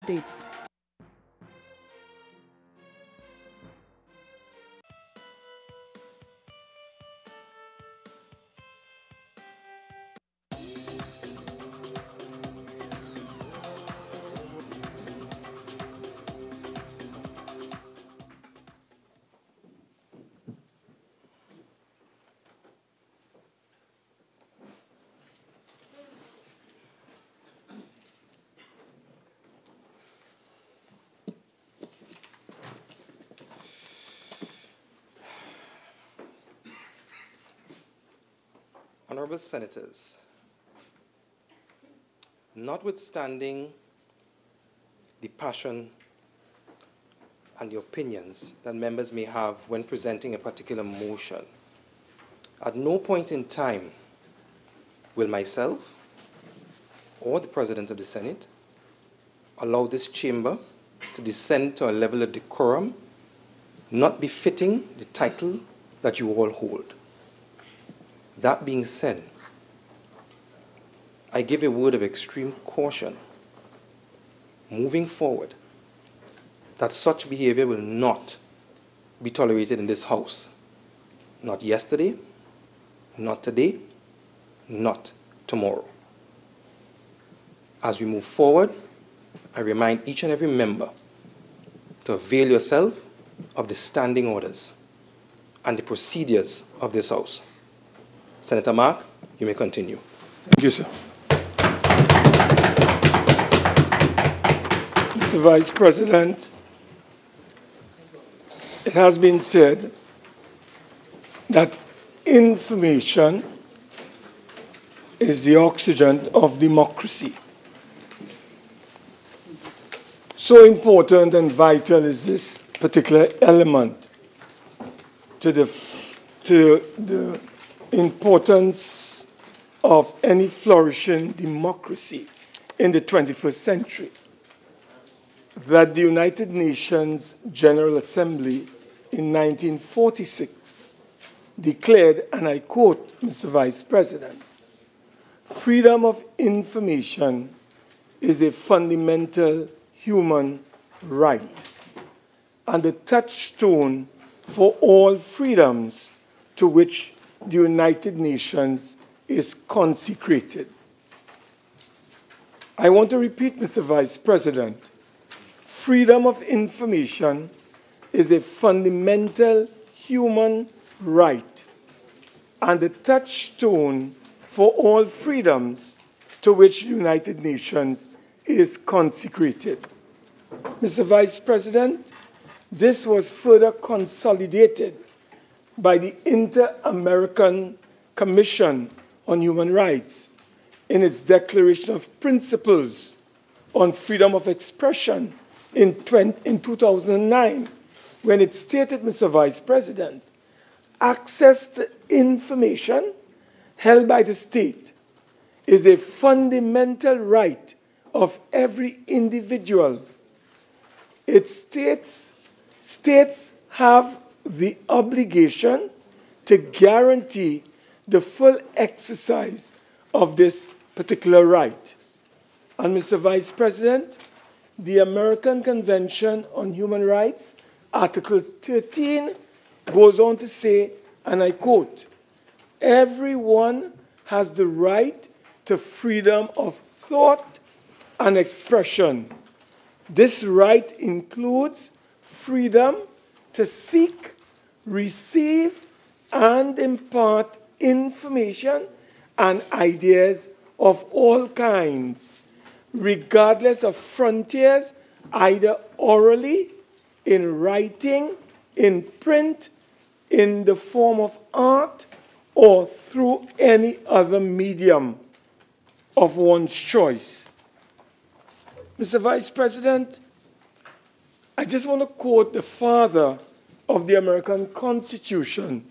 States. Honorable Senators, notwithstanding the passion and the opinions that members may have when presenting a particular motion, at no point in time will myself or the President of the Senate allow this chamber to descend to a level of decorum not befitting the title that you all hold. That being said, I give a word of extreme caution moving forward that such behavior will not be tolerated in this House. Not yesterday, not today, not tomorrow. As we move forward, I remind each and every member to avail yourself of the standing orders and the procedures of this House. Senator Mark, you may continue. Thank you, sir. Mr. Vice President, it has been said that information is the oxygen of democracy. So important and vital is this particular element to the importance of any flourishing democracy in the 21st century, that the United Nations General Assembly in 1946 declared, and I quote, Mr. Vice President, "Freedom of information is a fundamental human right and the touchstone for all freedoms to which the United Nations is consecrated." I want to repeat, Mr. Vice President, freedom of information is a fundamental human right and the touchstone for all freedoms to which the United Nations is consecrated. Mr. Vice President, this was further consolidated by the Inter-American Commission on Human Rights in its Declaration of Principles on Freedom of Expression in 2009, when it stated, Mr. Vice President, access to information held by the state is a fundamental right of every individual. It states have the obligation to guarantee the full exercise of this particular right. And Mr. Vice President, the American Convention on Human Rights, Article 13, goes on to say, and I quote, "Everyone has the right to freedom of thought and expression. This right includes freedom to seek, receive, and impart information and ideas of all kinds, regardless of frontiers, either orally, in writing, in print, in the form of art, or through any other medium of one's choice." Mr. Vice President, I just want to quote the father of the American Constitution,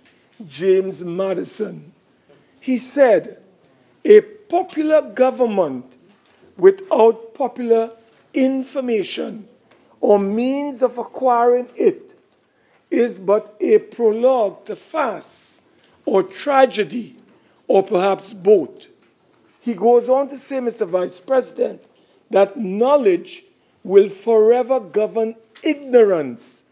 James Madison. He said, "A popular government without popular information or means of acquiring it is but a prologue to farce or tragedy, or perhaps both." He goes on to say, Mr. Vice President, that knowledge will forever govern ignorance,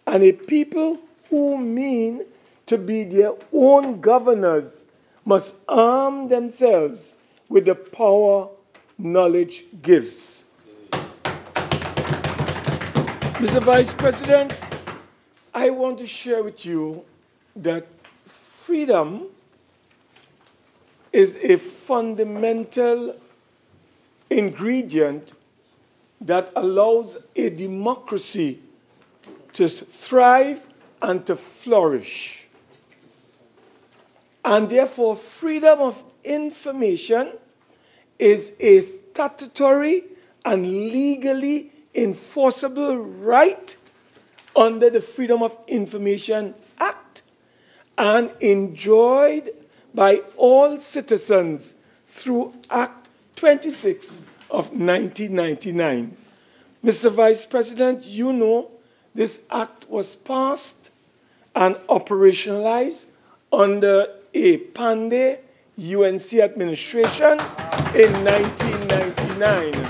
and a people who mean to be their own governors must arm themselves with the power knowledge gives. Mr. Vice President, I want to share with you that freedom is a fundamental ingredient that allows a democracy to thrive and to flourish. And therefore, freedom of information is a statutory and legally enforceable right under the Freedom of Information Act and enjoyed by all citizens through Act 26 of 1999. Mr. Vice President, you know this act was passed and operationalized under a Pandey UNC administration in 1999.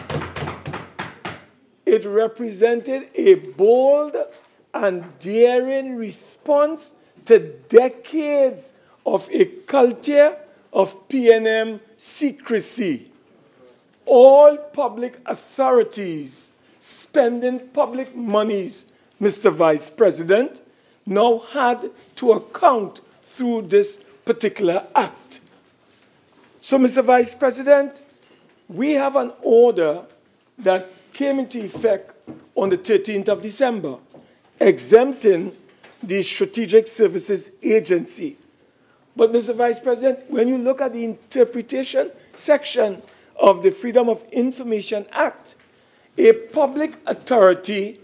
It represented a bold and daring response to decades of a culture of PNM secrecy. All public authorities spending public monies, Mr. Vice President, now had to account through this particular act. So, Mr. Vice President, we have an order that came into effect on the 13th of December, exempting the Strategic Services Agency. But, Mr. Vice President, when you look at the interpretation section of the Freedom of Information Act, a public authority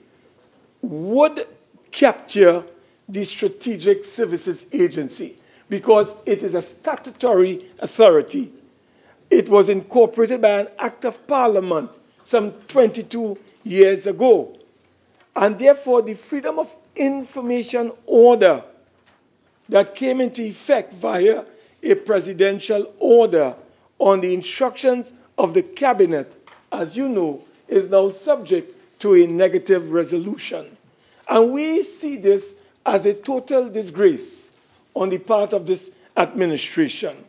would capture the Strategic Services Agency because it is a statutory authority. It was incorporated by an act of Parliament some 22 years ago. And therefore, the Freedom of Information Order that came into effect via a presidential order on the instructions of the Cabinet, as you know, is now subject to a negative resolution. And we see this as a total disgrace on the part of this administration.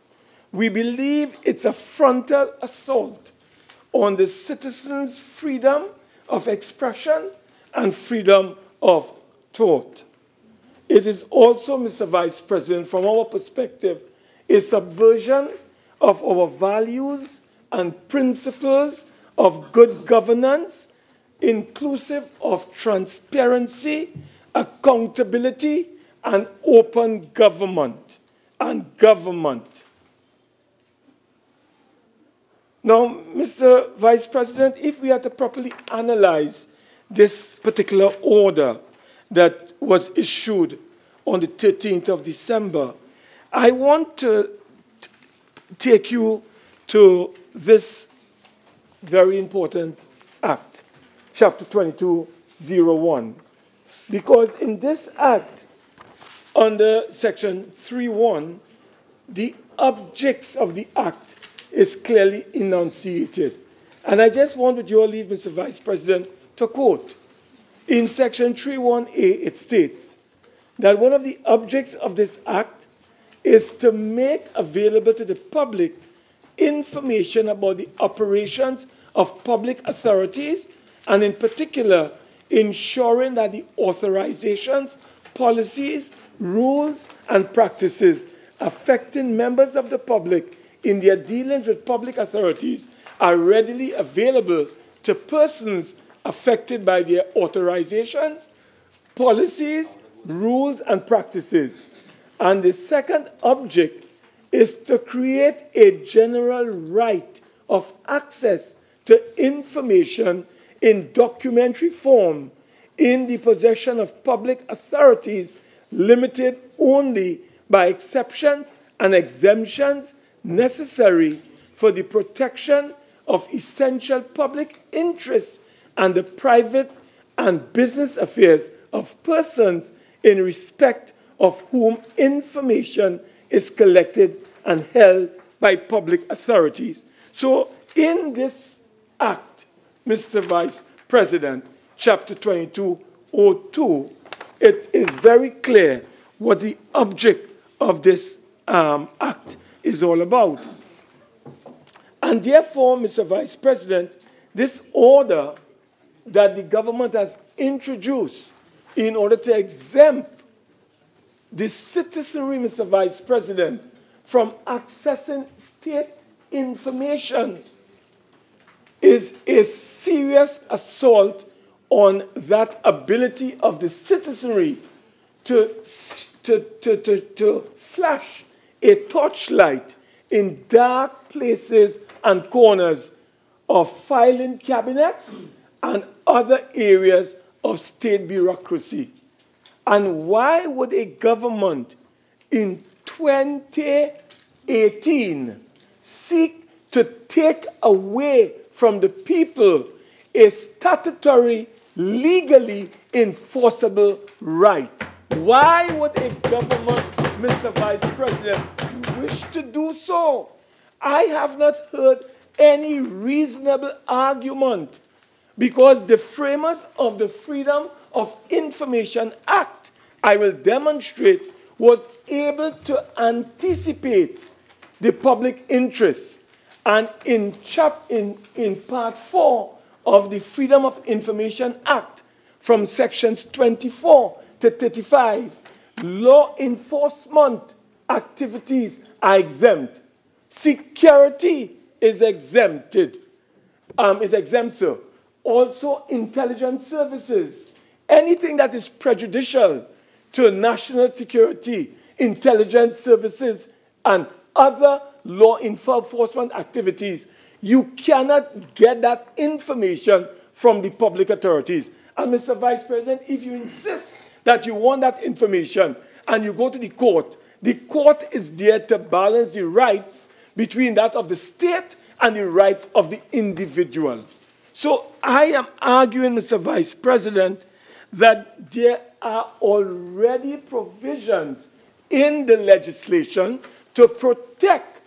We believe it's a frontal assault on the citizens' freedom of expression and freedom of thought. It is also, Mr. Vice President, from our perspective, a subversion of our values and principles of good governance, inclusive of transparency, accountability, and open government. Now, Mr. Vice President, if we are to properly analyze this particular order that was issued on the 13th of December, I want to take you to this very important act, Chapter 2201. Because in this act, under Section 3.1, the objects of the act is clearly enunciated. And I just want, with your leave, Mr. Vice President, to quote. In Section 3.1a, it states that one of the objects of this act is to make available to the public information about the operations of public authorities, and in particular, ensuring that the authorizations, policies, rules, and practices affecting members of the public in their dealings with public authorities are readily available to persons affected by their authorizations, policies, rules, and practices. And the second object is to create a general right of access to information in documentary form in the possession of public authorities, limited only by exceptions and exemptions necessary for the protection of essential public interests and the private and business affairs of persons in respect of whom information is collected and held by public authorities. So in this act, Mr. Vice President, Chapter 2202, it is very clear what the object of this act is all about. And therefore, Mr. Vice President, this order that the government has introduced in order to exempt the citizenry, Mr. Vice President, from accessing state information is a serious assault on that ability of the citizenry to flash a torchlight in dark places and corners of filing cabinets and other areas of state bureaucracy. And why would a government in 2018 seek to take away from the people a statutory, legally enforceable right? Why would a government, Mr. Vice President, wish to do so? I have not heard any reasonable argument, because the framers of the Freedom of Information Act, I will demonstrate, was able to anticipate the public interest. And in Part 4 of the Freedom of Information Act, from sections 24 to 35, law enforcement activities are exempt. Security is exempted, is exempt, sir. Also, intelligence services. Anything that is prejudicial to national security, intelligence services, and other law enforcement activities, you cannot get that information from the public authorities. And Mr. Vice President, if you insist that you want that information and you go to the court is there to balance the rights between that of the state and the rights of the individual. So I am arguing, Mr. Vice President, that there are already provisions in the legislation to protect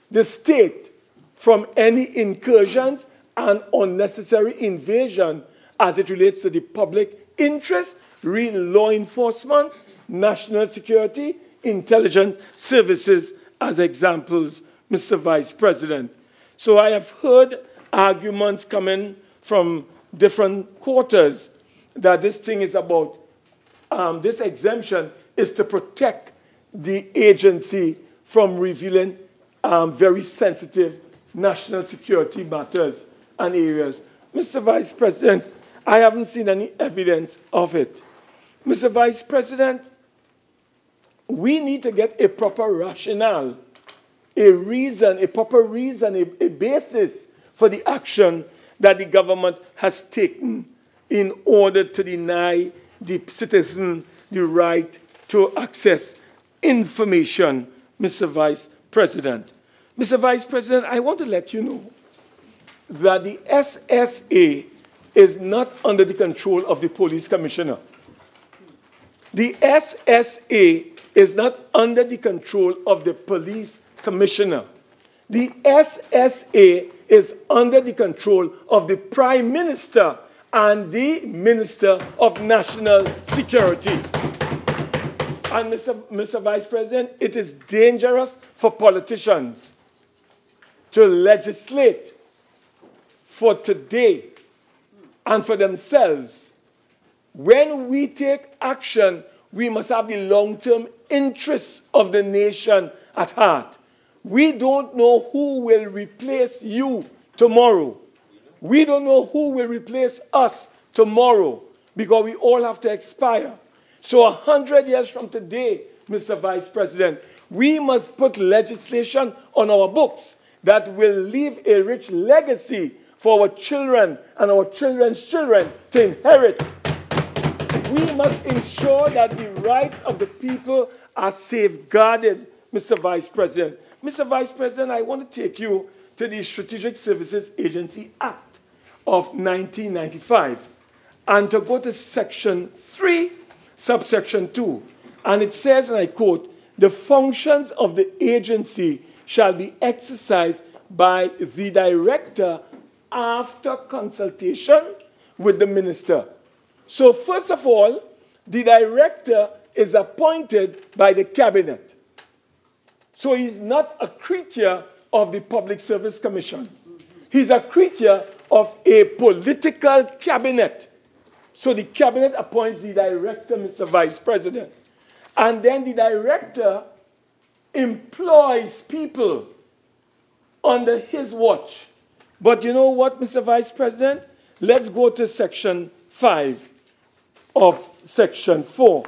the state from any incursions and unnecessary invasion as it relates to the public interest, real law enforcement, national security, intelligence services as examples, Mr. Vice President. So I have heard arguments coming from different quarters that this thing is about, this exemption is to protect the agency from revealing very sensitive national security matters and areas. Mr. Vice President, I haven't seen any evidence of it. Mr. Vice President, we need to get a proper rationale, a reason, a proper reason, a basis for the action that the government has taken in order to deny the citizen the right to access information, Mr. Vice President. Mr. Vice President, I want to let you know that the SSA is not under the control of the police commissioner. The SSA is not under the control of the police commissioner. The SSA is under the control of the Prime Minister and the Minister of National Security. And Mr. Vice President, it is dangerous for politicians to legislate for today and for themselves. When we take action, we must have the long-term interests of the nation at heart. We don't know who will replace you tomorrow. We don't know who will replace us tomorrow, because we all have to expire. So 100 years from today, Mr. Vice President, we must put legislation on our books that will leave a rich legacy for our children and our children's children to inherit. We must ensure that the rights of the people are safeguarded, Mr. Vice President. Mr. Vice President, I want to take you to the Strategic Services Agency Act of 1995 and to go to Section 3, subsection 2. And it says, and I quote, "The functions of the agency shall be exercised by the director after consultation with the minister. So first of all, the director is appointed by the cabinet. So he's not a creature of the Public Service Commission. He's a creature of a political cabinet. So the cabinet appoints the director, Mr. Vice President. And then the director employs people under his watch. But you know what, Mr. Vice President? Let's go to section 5 of section 4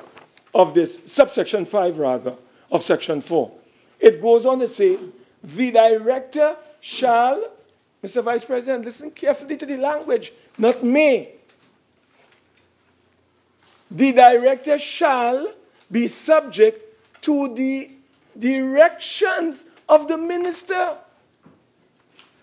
of this, subsection 5 rather, of section 4. It goes on to say, the director shall, Mr. Vice President, listen carefully to the language, not may. The director shall be subject to the directions of the minister.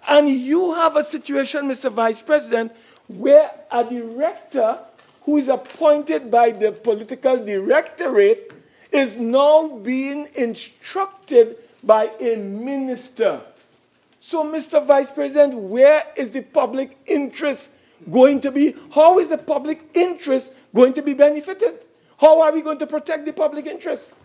And you have a situation, Mr. Vice President, where a director who is appointed by the political directorate is now being instructed by a minister. So, Mr. Vice President, where is the public interest going to be? How is the public interest going to be benefited? How are we going to protect the public interest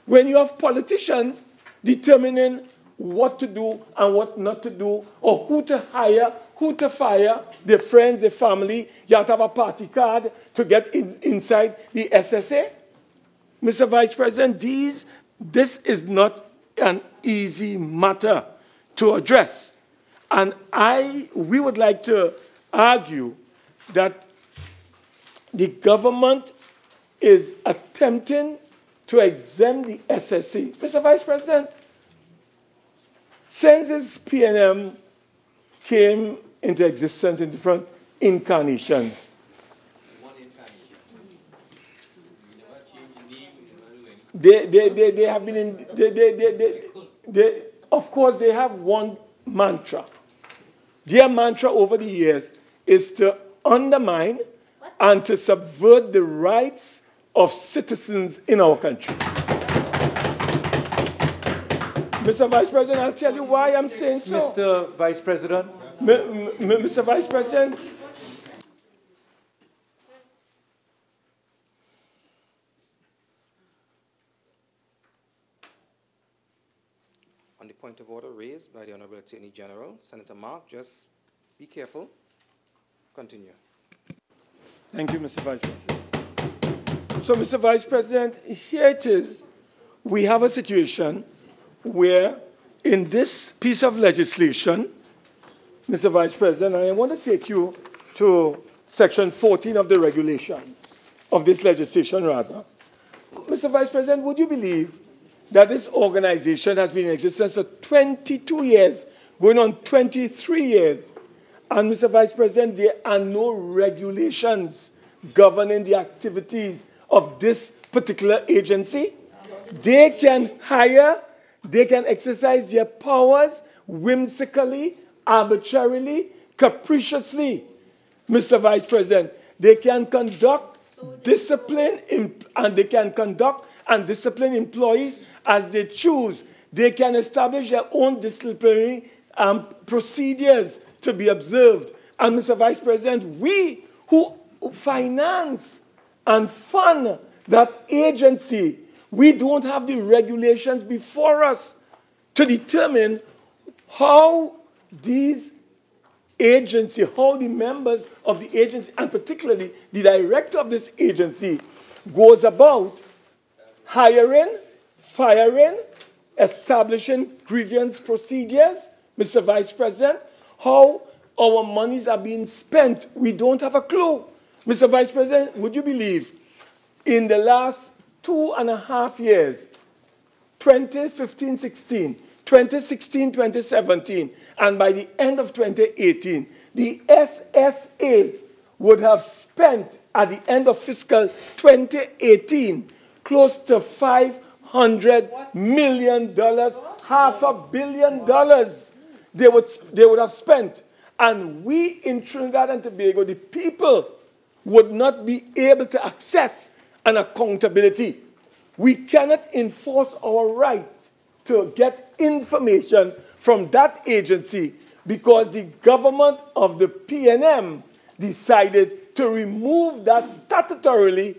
when you have politicians determining what to do and what not to do, or who to hire, who to fire, their friends, their family? You have to have a party card to get inside the SSA. Mr. Vice President, this is not an easy matter to address. And we would like to argue that the government is attempting to exempt the SSC. Mr. Vice President, since this PNM came into existence in different incarnations, they have been in, of course, they have one mantra. Their mantra over the years is to undermine and to subvert the rights of citizens in our country. Mr. Vice President, I'll tell you why I'm saying so. Mr. Vice President. Mr. Vice President. On the point of order raised by the Honorable Attorney General, Senator Mark, just be careful. Continue. Thank you, Mr. Vice President. So, Mr. Vice President, here it is. We have a situation where in this piece of legislation, Mr. Vice President, and I want to take you to section 14 of the regulation, of this legislation rather. Mr. Vice President, would you believe that this organization has been in existence for 22 years, going on 23 years, and Mr. Vice President, there are no regulations governing the activities of this particular agency? They can hire, they can exercise their powers whimsically, arbitrarily, capriciously. Mr. Vice President, they can conduct discipline and they can conduct and discipline employees as they choose. They can establish their own disciplinary procedures to be observed. And Mr. Vice President, we who finance and fund that agency, we don't have the regulations before us to determine how these agency, how the members of the agency, and particularly the director of this agency, goes about hiring, firing, establishing grievance procedures. Mr. Vice President, how our monies are being spent, we don't have a clue. Mr. Vice President, would you believe in the last 2.5 years, 2015-16, 2016-2017, and by the end of 2018, the SSA would have spent, at the end of fiscal 2018, close to $500 million, $500 million they would have spent. And we in Trinidad and Tobago, the people, would not be able to access an accountability. We cannot enforce our right to get information from that agency because the government of the PNM decided to remove that statutorily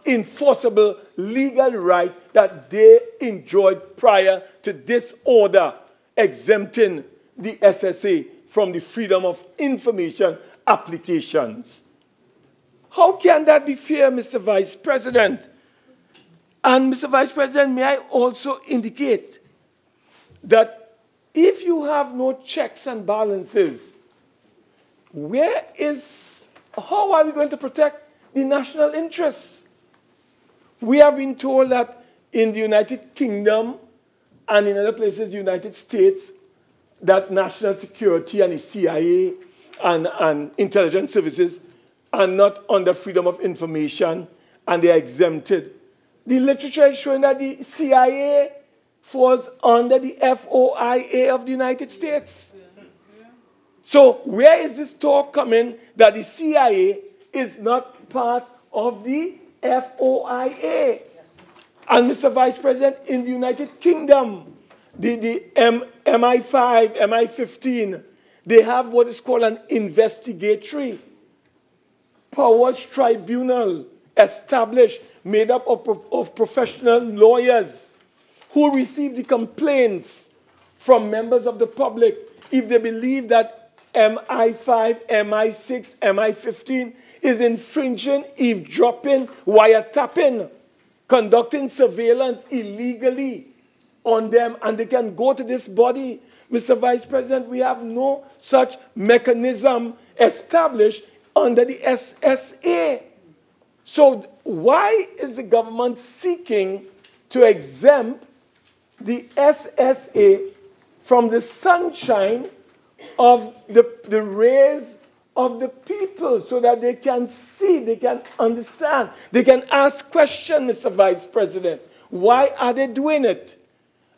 enforceable legal right that they enjoyed prior to this order exempting the SSA from the Freedom of Information applications. How can that be fair, Mr. Vice President? And Mr. Vice President, may I also indicate that if you have no checks and balances, how are we going to protect the national interests? We have been told that in the United Kingdom and in other places, the United States, that national security and the CIA and intelligence services are not under freedom of information and they are exempted. The literature is showing that the CIA falls under the FOIA of the United States. So where is this talk coming that the CIA is not part of the FOIA? And Mr. Vice President, in the United Kingdom, the MI5, MI15, they have what is called an investigatory powers tribunal established, made up of professional lawyers who receive the complaints from members of the public if they believe that MI5, MI6, MI15 is infringing, eavesdropping, wiretapping, conducting surveillance illegally on them, and they can go to this body. Mr. Vice President, we have no such mechanism established under the SSA. So why is the government seeking to exempt the SSA from the sunshine of the rays of the people so that they can see, they can understand, they can ask questions, Mr. Vice President? Why are they doing it?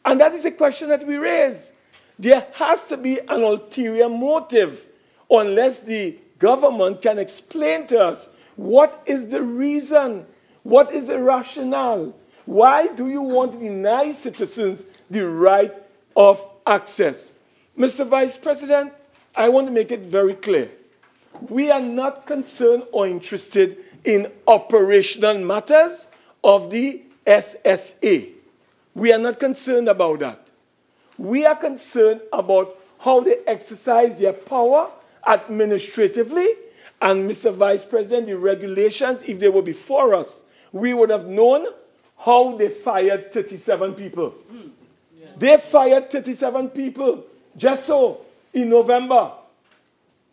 And that is a question that we raise. There has to be an ulterior motive unless the government can explain to us what is the reason, what is the rationale. Why do you want to deny citizens the right of access? Mr. Vice President, I want to make it very clear. We are not concerned or interested in operational matters of the SSA. We are not concerned about that. We are concerned about how they exercise their power administratively. And Mr. Vice President, the regulations, if they were before us, we would have known how they fired 37 people. Yeah. They fired 37 people just so in November.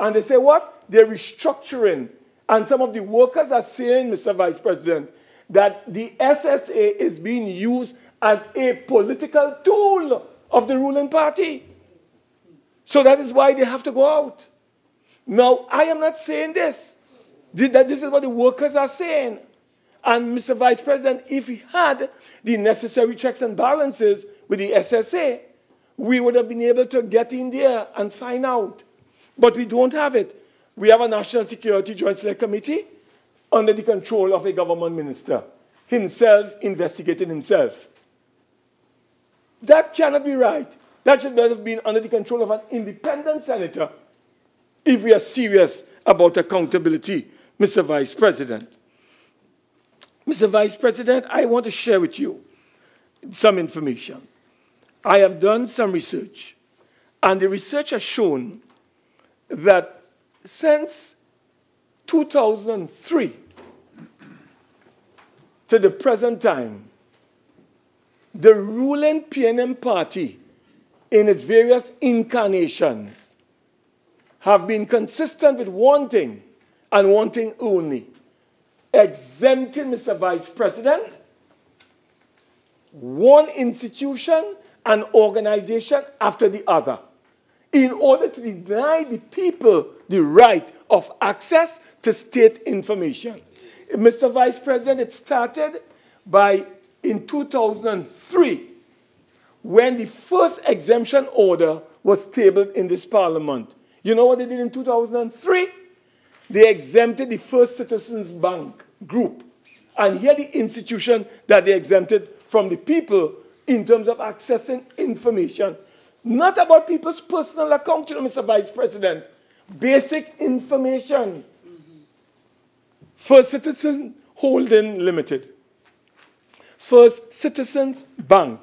And they say what? They're restructuring. And some of the workers are saying, Mr. Vice President, that the SSA is being used as a political tool of the ruling party. So that is why they have to go out. Now, I am not saying this. This is what the workers are saying. And Mr. Vice President, if we had the necessary checks and balances with the SSA, we would have been able to get in there and find out. But we don't have it. We have a National Security Joint Select Committee under the control of a government minister, himself investigating himself. That cannot be right. That should not have been under the control of an independent senator if we are serious about accountability, Mr. Vice President. Mr. Vice President, I want to share with you some information. I have done some research, and the research has shown that since 2003 to the present time, the ruling PNM party in its various incarnations have been consistent with one thing and one thing only: exempting, Mr. Vice President, one institution and organization after the other in order to deny the people the right of access to state information. Mr. Vice President, it started in 2003 when the first exemption order was tabled in this parliament. You know what they did in 2003? They exempted the First Citizens Bank group. And here the institution that they exempted from the people in terms of accessing information. Not about people's personal account, you know, Mr. Vice President. Basic information. First Citizens Holding Limited, First Citizens Bank,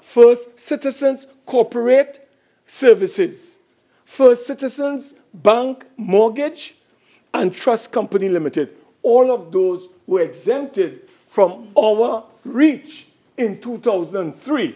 First Citizens Corporate Services, First Citizens Bank Mortgage and Trust Company Limited. All of those were exempted from our reach in 2003.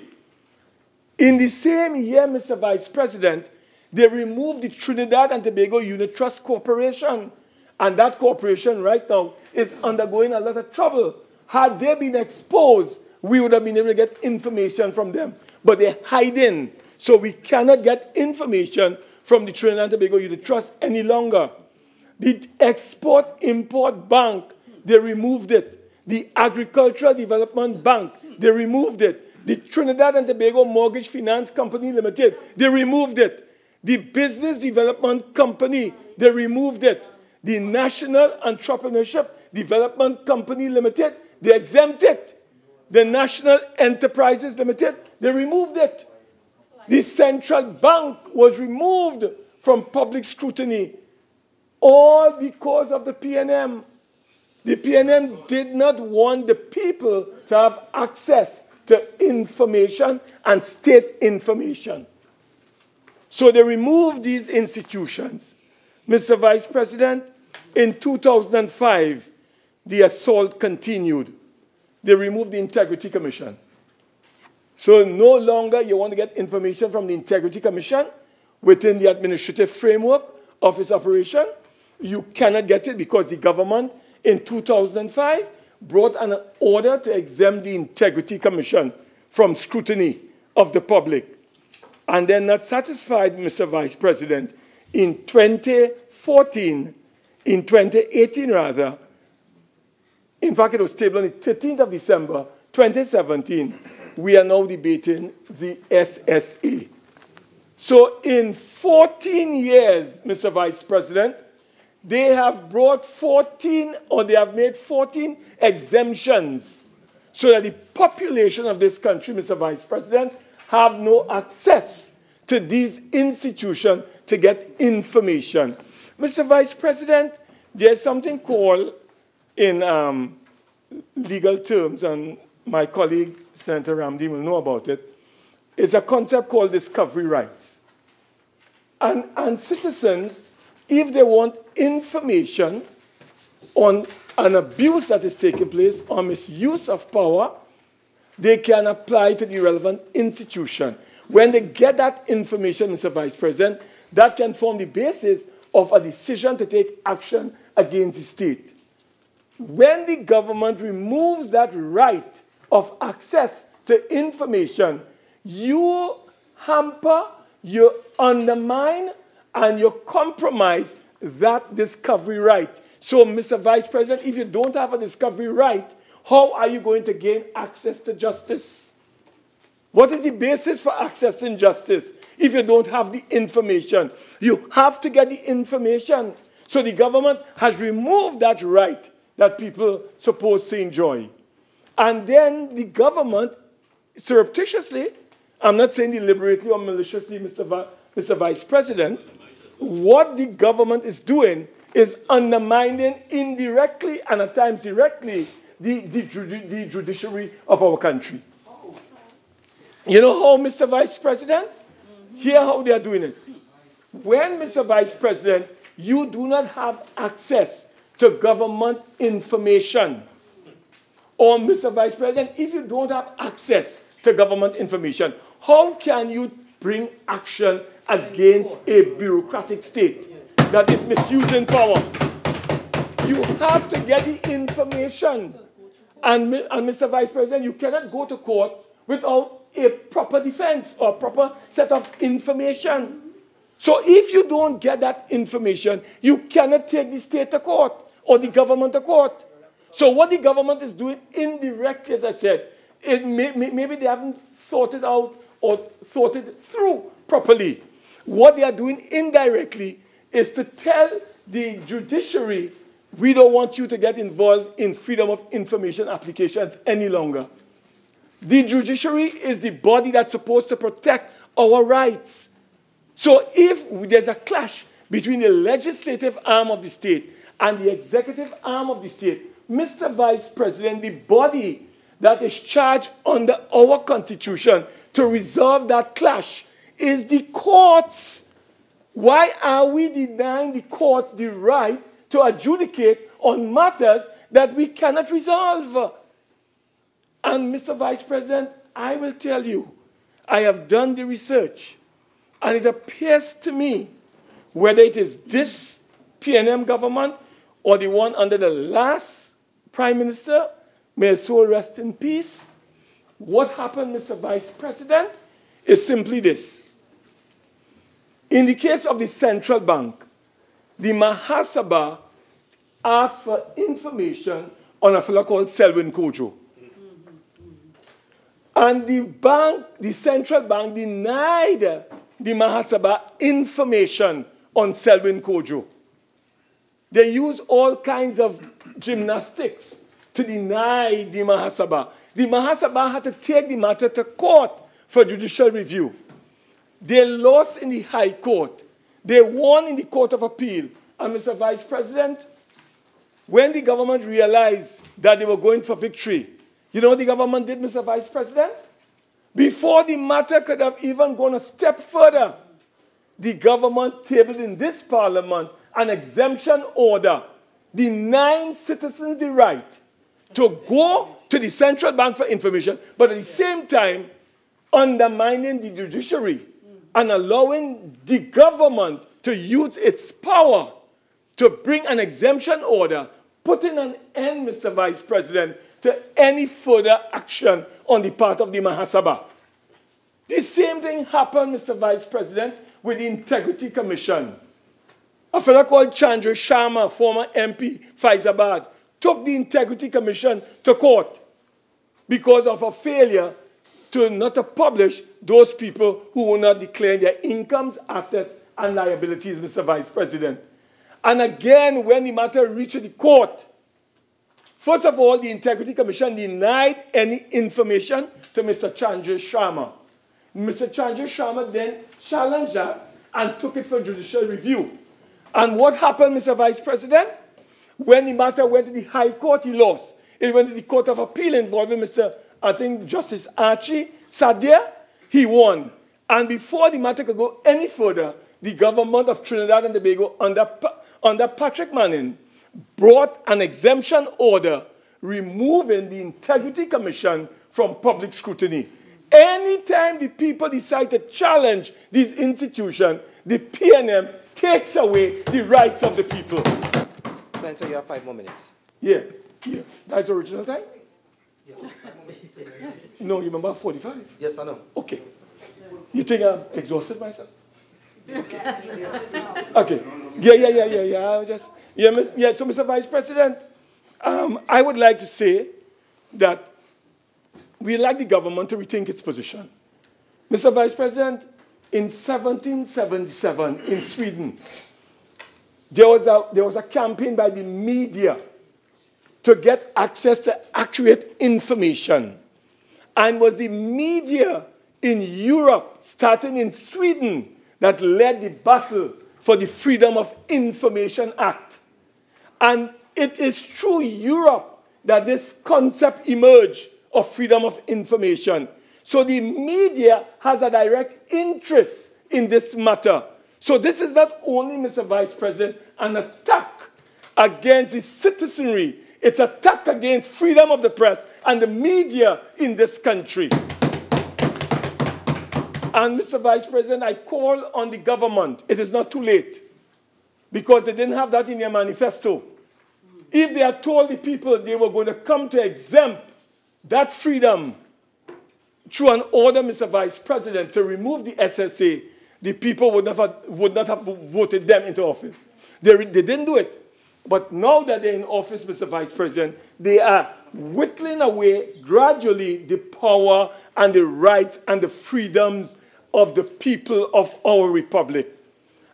In the same year, Mr. Vice President, they removed the Trinidad and Tobago Unit Trust Corporation. And that corporation right now is undergoing a lot of trouble. Had they been exposed, we would have been able to get information from them. But they're hiding. So we cannot get information from the Trinidad and Tobago Unit Trust any longer. The Export-Import Bank, they removed it. The Agricultural Development Bank, they removed it. The Trinidad and Tobago Mortgage Finance Company Limited, they removed it. The Business Development Company, they removed it. The National Entrepreneurship Development Company Limited, they exempted it. The National Enterprises Limited, they removed it. The Central Bank was removed from public scrutiny, all because of the PNM. The PNM did not want the people to have access to information and state information. So they removed these institutions. Mr. Vice President, in 2005, the assault continued. They removed the Integrity Commission. So no longer you want to get information from the Integrity Commission within the administrative framework of its operation. You cannot get it because the government in 2005 brought an order to exempt the Integrity Commission from scrutiny of the public. And they're not satisfied, Mr. Vice President. In 2018 rather, in fact it was tabled on the 13th of December 2017, we are now debating the SSA. So in 14 years, Mr. Vice President, they have brought 14, or they have made 14 exemptions so that the population of this country, Mr. Vice President, have no access to these institutions to get information. Mr. Vice President, there's something called, in legal terms, and my colleague, Senator Ramdi, will know about it, it's a concept called discovery rights. And citizens, if they want information on an abuse that is taking place or misuse of power, they can apply to the relevant institution. When they get that information, Mr. Vice President, that can form the basis of a decision to take action against the state. When the government removes that right of access to information, you hamper, you undermine, and you compromise that discovery right. So, Mr. Vice President, if you don't have a discovery right, how are you going to gain access to justice? What is the basis for accessing justice if you don't have the information? You have to get the information. So the government has removed that right that people are supposed to enjoy. And then the government, surreptitiously, I'm not saying deliberately or maliciously, Mr. Vice President, what the government is doing is undermining indirectly and at times directly the judiciary of our country. You know how, Mr. Vice President? Hear how they are doing it. When, Mr. Vice President, you do not have access to government information, or, Mr. Vice President, if you don't have access to government information, how can you bring action against a bureaucratic state that is misusing power? You have to get the information. And Mr. Vice President, you cannot go to court without a proper defense or proper set of information. So if you don't get that information, you cannot take the state to court or the government to court. So what the government is doing indirectly, as I said, maybe they haven't thought it out or thought it through properly. What they are doing indirectly is to tell the judiciary, we don't want you to get involved in freedom of information applications any longer. The judiciary is the body that's supposed to protect our rights. So if there's a clash between the legislative arm of the state and the executive arm of the state, Mr. Vice President, the body that is charged under our Constitution to resolve that clash is the courts. Why are we denying the courts the right to adjudicate on matters that we cannot resolve? And Mr. Vice President, I will tell you, I have done the research, and it appears to me, whether it is this PNM government or the one under the last Prime Minister, may his soul rest in peace, what happened, Mr. Vice President, is simply this. In the case of the central bank, the Mahasabha asked for information on a fellow called Selwyn Kojo. And the central bank denied the Mahasabha information on Selwyn Kojo. They used all kinds of gymnastics to deny the Mahasabha. The Mahasabha had to take the matter to court for judicial review. They lost in the High Court. They won in the Court of Appeal. And Mr. Vice President, when the government realized that they were going for victory, you know what the government did, Mr. Vice President? Before the matter could have even gone a step further, the government tabled in this parliament an exemption order denying citizens the right to go to the central bank for information, but at the same time undermining the judiciary and allowing the government to use its power to bring an exemption order, putting an end, Mr. Vice President, to any further action on the part of the Mahasabha. The same thing happened, Mr. Vice President, with the Integrity Commission. A fellow called Chandra Sharma, former MP, Faizabad, took the Integrity Commission to court because of a failure to not to publish those people who were not declaring their incomes, assets, and liabilities, Mr. Vice President. And again, when the matter reached the court, first of all, the Integrity Commission denied any information to Mr. Chandra Sharma. Mr. Chandra Sharma then challenged that and took it for judicial review. And what happened, Mr. Vice President? When the matter went to the High Court, he lost. It went to the Court of Appeal involving Justice Archie Sadia. He won. And before the matter could go any further, the government of Trinidad and Tobago, under Patrick Manning, brought an exemption order removing the Integrity Commission from public scrutiny. Anytime the people decide to challenge these institutions, the PNM takes away the rights of the people. Senator, you have 5 more minutes. Yeah. That's the original time? Yeah. No, you remember 45? Yes, I know. Okay. You think I've exhausted myself? Okay. Yeah. So, Mr. Vice President, I would like to say that we'd like the government to rethink its position. Mr. Vice President, in 1777 in Sweden, there was a campaign by the media to get access to accurate information. And it was the media in Europe, starting in Sweden, that led the battle for the Freedom of Information Act. And it is through Europe that this concept emerged of freedom of information. So the media has a direct interest in this matter. So this is not only, Mr. Vice President, an attack against the citizenry. It's an attack against freedom of the press and the media in this country. And, Mr. Vice President, I call on the government. It is not too late, because they didn't have that in their manifesto. If they had told the people they were going to come to exempt that freedom through an order, Mr. Vice President, to remove the SSA, the people would not have voted them into office. They didn't do it. But now that they're in office, Mr. Vice President, they are whittling away gradually the power and the rights and the freedoms of the people of our republic.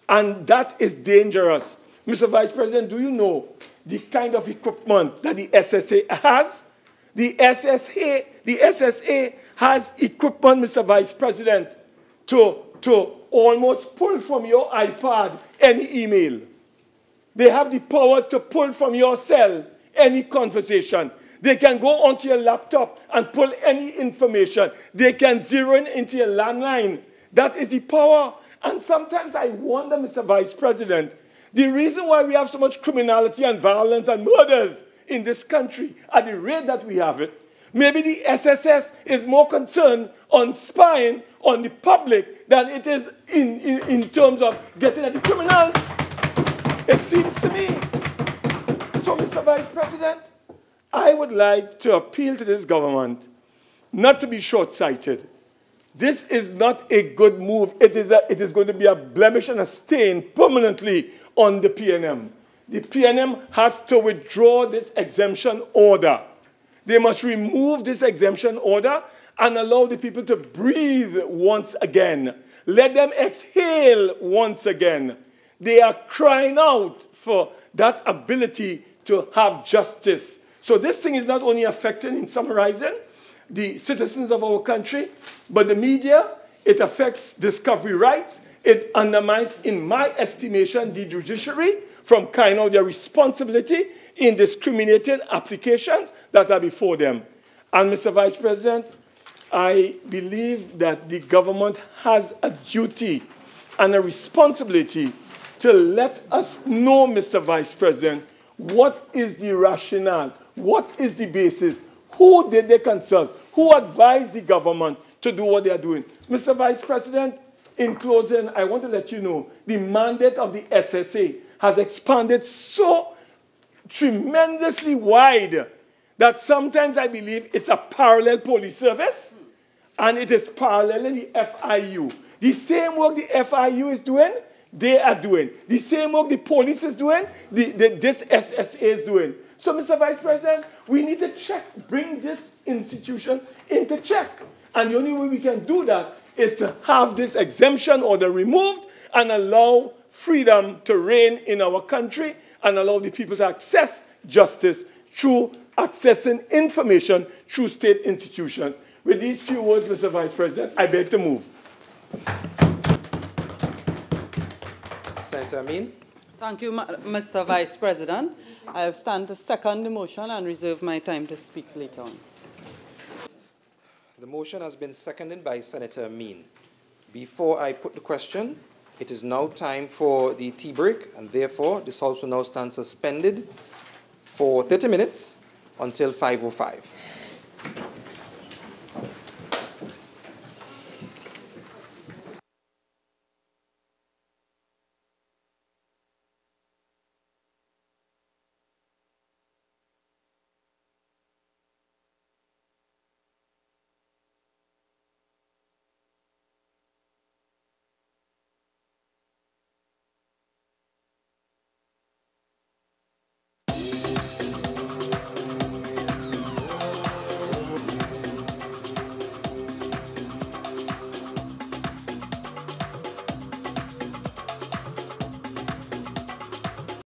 And that is dangerous. Mr. Vice President, do you know the kind of equipment that the SSA has? The SSA has equipment, Mr. Vice President, to almost pull from your iPad any email. They have the power to pull from your cell any conversation. They can go onto your laptop and pull any information. They can zero in into your landline. That is the power. And sometimes I wonder, Mr. Vice President, the reason why we have so much criminality and violence and murders in this country at the rate that we have it, maybe the SSS is more concerned on spying on the public than it is in terms of getting at the criminals. It seems to me. So, Mr. Vice President, I would like to appeal to this government not to be short-sighted. This is not a good move. It is going to be a blemish and a stain permanently on the PNM. The PNM has to withdraw this exemption order. They must remove this exemption order and allow the people to breathe once again. Let them exhale once again. They are crying out for that ability to have justice. So this thing is not only affecting, in summarizing, the citizens of our country, but the media. It affects discovery rights. It undermines, in my estimation, the judiciary from carrying out their responsibility in discriminating applications that are before them. And, Mr. Vice President, I believe that the government has a duty and a responsibility to let us know, Mr. Vice President, what is the rationale, what is the basis, who did they consult, who advised the government to do what they are doing. Mr. Vice President, in closing, I want to let you know the mandate of the SSA has expanded so tremendously wide that sometimes I believe it's a parallel police service and it is paralleling the FIU. The same work the FIU is doing, they are doing. The same work the police is doing, this SSA is doing. So, Mr. Vice President, we need to bring this institution into check. And the only way we can do that is to have this exemption order removed and allow freedom to reign in our country and allow the people to access justice through accessing information through state institutions. With these few words, Mr. Vice President, I beg to move. Senator Amin. Thank you, Mr. Vice President. I stand to second the motion and reserve my time to speak later on. The motion has been seconded by Senator Amin. Before I put the question, it is now time for the tea break, and therefore this House will now stand suspended for 30 minutes until 5:05.